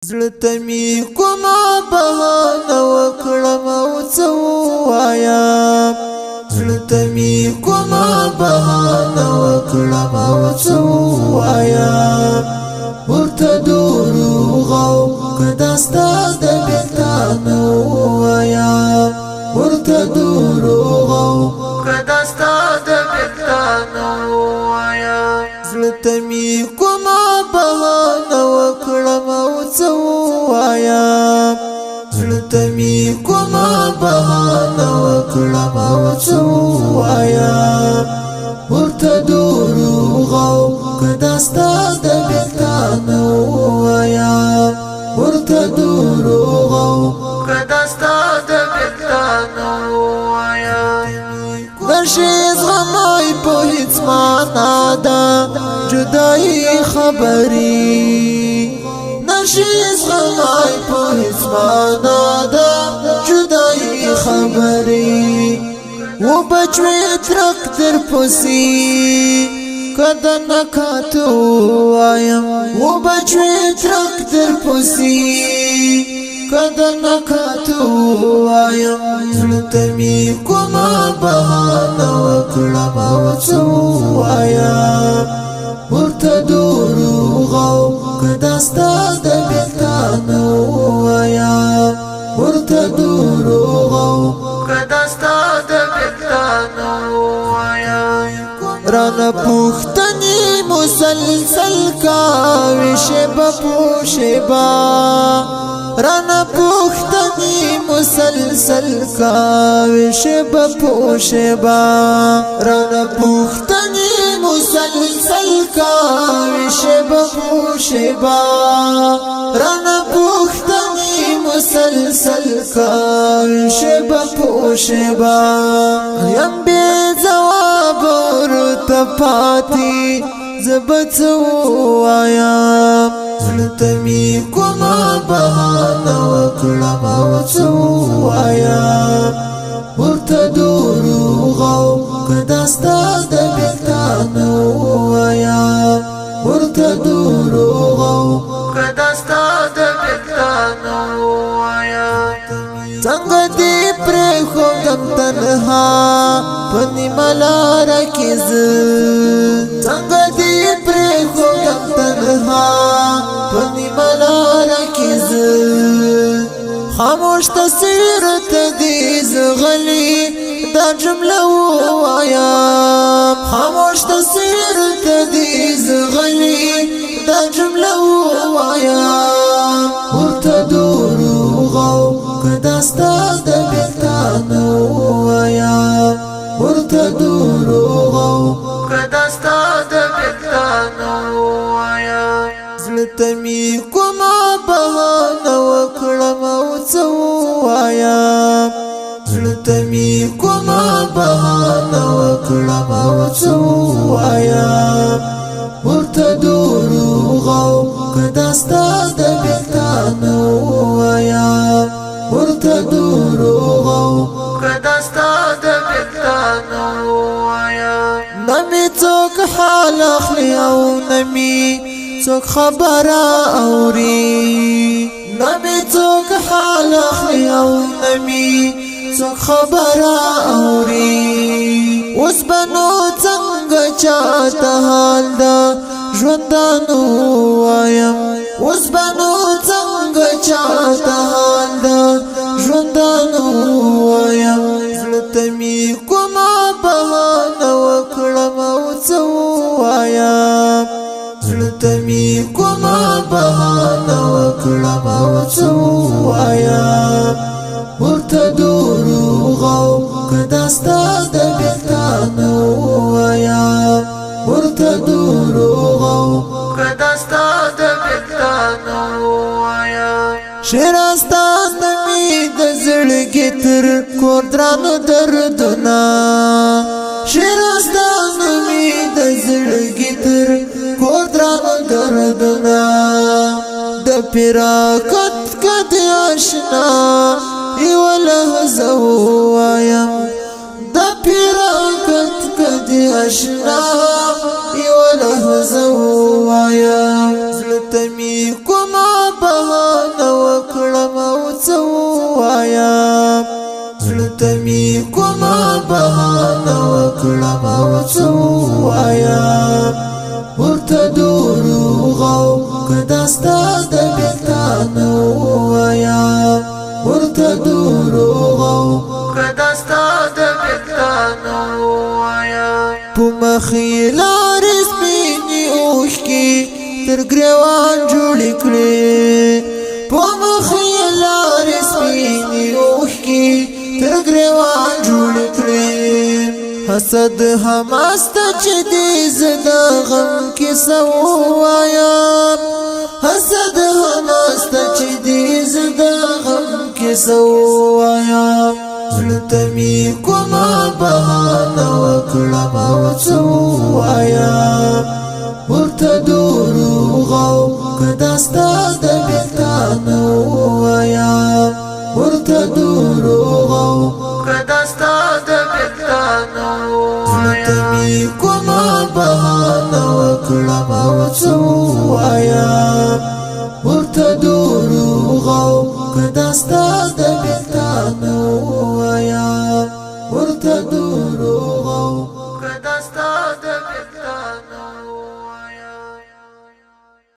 زړه ته مې کومه بهانه وکړم او څه ووایم زړه ته مې کومه بهانه وکړم او څه ووایم ورته دروغ او که دا ستا د بهتان ووایم ورته دروغ او که دا ستا د بهتان ووایم زړه ته مې کومه بهانه وکړم او څه ووایم زړه ته مې کومه بهانه وکړم او څه ووایم ورته دروغ او که دا ستا د بهتان ووایم ورته دروغ او که دا ستا د بهتان ووایم نشي زغمای په هیڅ معنا ده جدایي خبري نشي زغمای په هیڅ معنا ده جدایي خبري و بچوي ترک در پسي کده نکاتو وایم و بچوي ترک در پسي کده نکاتو وایم زړه ته مې کومه بهانه وکړم او څه ووایم ورته دروغ او که دا ستا د بهتان ووایم ورته دروغ او که دا ستا د بهتان ووایم رانه پوښتنې مسلسل کاوي شیبه په شیبه رانه پوښتنې مسلسل کاوي شیبه په شیبه رانه پوښتنې مسلسل کاوي شیبه په شیبه رانه پوښتنې مسلسل کاوي شیبه په شیبه یم بې ځواب ورته پاتې زه به څه ووایم زړه ته مې کومه بهانه وکړم او څه ووایم ورته دروغ او که دا ستا د بهتان ووایم ورته دروغ او که دا ستا د بهتان ووایم څنګه دې پرېښودم تنها په نیمه لاره کې زه څنګه دې پرېښودم تنها په نیمه لاره کې زه خاموش تصویر ته دې زه غلی دا جمله ووایم خاموش تصویر ته دې زه غلی دا جمله ووایم ورته دروغ او که دا ستا د بهتان ووایم ورته دروغ او که دا ستا د بهتان ووایم زړه ته مې کومه بهانه وکړم او څه ووایم زړه ته مې کومه بهانه وکړم او څه ووایم ورته دروغ او که دا ستا د بهتان ووایم ورته دروغ او که دا ستا د بهتان ووایم نه مې څوک حال اخلي او نه مې څوک خبره اوري نه مې څوک حال اخلي او نه مې څوک خبره اوري اوس به نو څنګه چاته حال د ژوندانو وایم اوس به نو څنګه چاته حال د ژوندانو وایم زړه ته مې کومه بهانه وکړم او څه ووایم زړه ته مې کومه بهانه وکړم او څه ووایم ورته دروغ او که دا ستا د بهتان ووایم ورته دروغ او که دا ستا د بهتان ووایم شیراستان مې د زړګي تر کور درانو دردونه شیراستان مې د زړګي تر کور درانو دردونه د فراقت کدي آشنا یو لحظه ووایم د فراقت کدي آشنا یو لحظه ووایم زړه ته مې کومه بهانه دلته می کومه بهانه وکړم او څه ووایم ورته دروغ او که دا ستا د بېلتان ووایم ورته دروغ او که دا ستا د بېلتان ووایم په مخ یې لارې سپینې اوښکې تر ګرېوان جوړې کړې په مخ یې لارې سپینې اوښکې تر ګرېوان جوړې کړې حسد هماسته چې دې زه د غم کیسه ووایم حسد هماسته چې دې زه د غم کیسه ووایم زړه ته مې کومه بهانه وکړم او څه ووایم ورته دروغ او که دا ستا د بېلتان ووایم ورته دروغ او که دا ستا د بېلتان ووایم زړه ته مې کومه بهانه وکړم او څه ووایم ورته دروغ او که دا ستا د بېلتان ووایم ورته دروغ او که دا ستا د بېلتان